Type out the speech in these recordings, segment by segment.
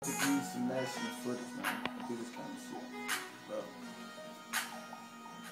To give you some national footage, man. Do this kind of shit. Bro.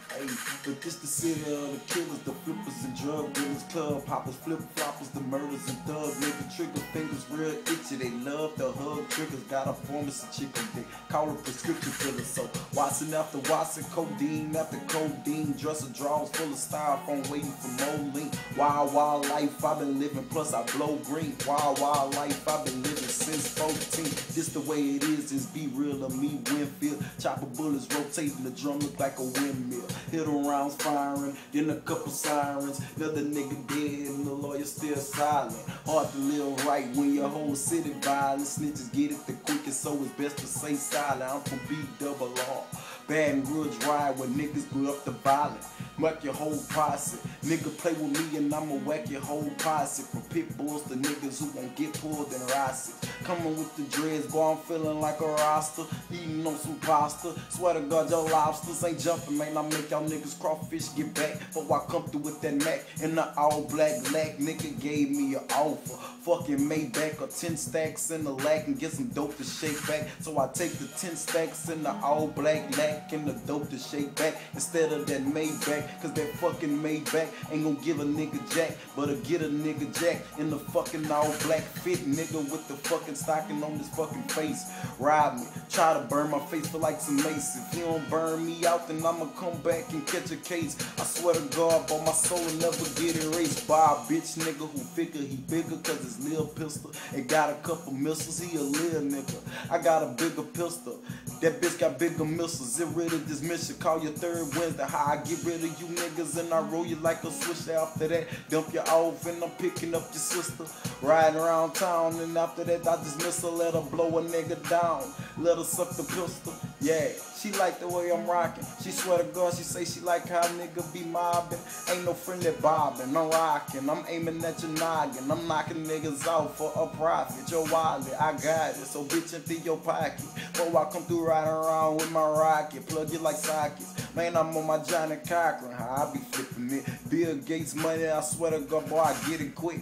Hey, but this the city of the killers, the flippers and drug dealers, club hoppers, flip floppers, the murders and thugs, nigga trigger fingers real itchy. They love the hug triggers, got a pharmacy chicken dick, call a prescription filler. So Watson after Watson, codeine after codeine, dresser drawers full of styrofoam waiting for more lean. Wild life I've been living, plus I blow green. Wild life I've been living since 14. This the way it is be real of me, Winfield. Chopper bullets rotating, the drum look like a windmill. Hit them rounds firing, then a couple sirens. Another nigga dead and the lawyer still silent. Hard to live right when your whole city violent. Snitches get it the quickest, so it's best to stay silent. I'm from B-double-R. Baton Rouge ride where niggas grew up to violent. Whack your whole posse. Nigga play with me and I'ma whack your whole posse. From pit bulls to niggas who won't get pulled and rosy. Coming with the dreads, boy, I'm feeling like a roster. Eating on some pasta. Swear to God, your lobsters ain't jumping, man. I make y'all niggas crawfish get back. But I come through with that Mac and the all black lack. Nigga gave me an offer. Fucking Maybach or 10 stacks in the lack and get some dope to shake back. So I take the 10 stacks in the all black lack and the dope to shake back instead of that Maybach. Cause that fucking Maybach ain't gon' give a nigga jack, but'll get a nigga jack in the fucking all black fit. Nigga with the fucking stocking on his fucking face. Ride me, try to burn my face, feel like some mace. If you don't burn me out, then I'ma come back and catch a case. I swear to God, but my soul will never get erased by a bitch nigga who figure he bigger cause his little pistol. It got a couple missiles, he a little nigga. I got a bigger pistol. That bitch got bigger missiles. Get rid of this mission, call your third Wednesday. How I get rid of you niggas and I roll you like a switch. After that, dump you off and I'm picking up your sister. Riding around town and after that I just miss her. Let her blow a nigga down. Let her suck the pistol. Yeah, she like the way I'm rocking. She swear to God, she say she like how nigga be mobbing. Ain't no friendly bobbing, I'm rocking. I'm aiming at your noggin. I'm knocking niggas out for a profit. Your wallet, I got it. So bitch empty your pocket. Before I come through riding around with my rocket. Plug it like sockets. Man, I'm on my Johnny Cochran. How I be flipping it. Bill Gates money, I swear to God, boy, I get it quick.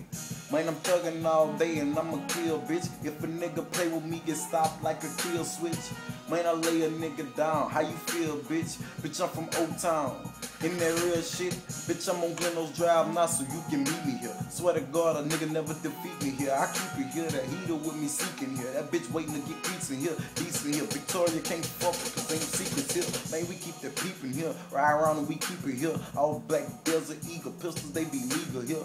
Man, I'm thugging all day and I'ma kill, bitch. If a nigga play with me, get stopped like a kill switch. Man, I lay a nigga down. How you feel, bitch? Bitch, I'm from O-Town. In that real shit, bitch, I'm on Glenose Drive now, so you can meet me here. Swear to God, a nigga never defeat me here. I keep it here, that heater with me seeking here. That bitch waiting to get decent here, decent here. Victoria can't fuck her, cause ain't no secrets here. Man, we keep that peeping here. Ride around and we keep it here. All black Desert Eagle pistols, they be legal here.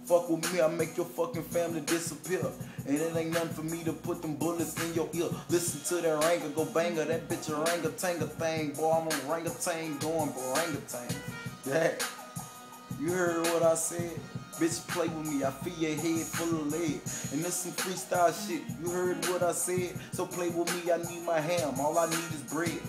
Fuck with me, I make your fucking family disappear. And it ain't nothing for me to put them bullets in your ear. Listen to that ranger, go banger, that bitch a ranga-tanga thing. Boy, I'm on orangutan going orangutan. Yeah, you heard what I said? Bitch, play with me, I feel your head full of lead. And this some freestyle shit, you heard what I said? So play with me, I need my ham, all I need is bread.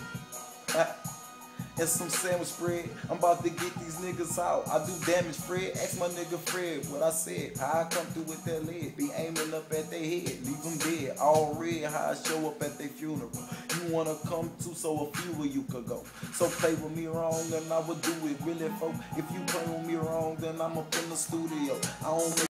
And some sandwich spread. I'm about to get these niggas out. I do damage, Fred. Ask my nigga Fred what I said. How I come through with that lead. Be aiming up at their head. Leave them dead. All red. How I show up at their funeral. You wanna come too, so a few of you could go. So play with me wrong and I would do it really, folk. If you play with me wrong, then I'm up in the studio. I don't make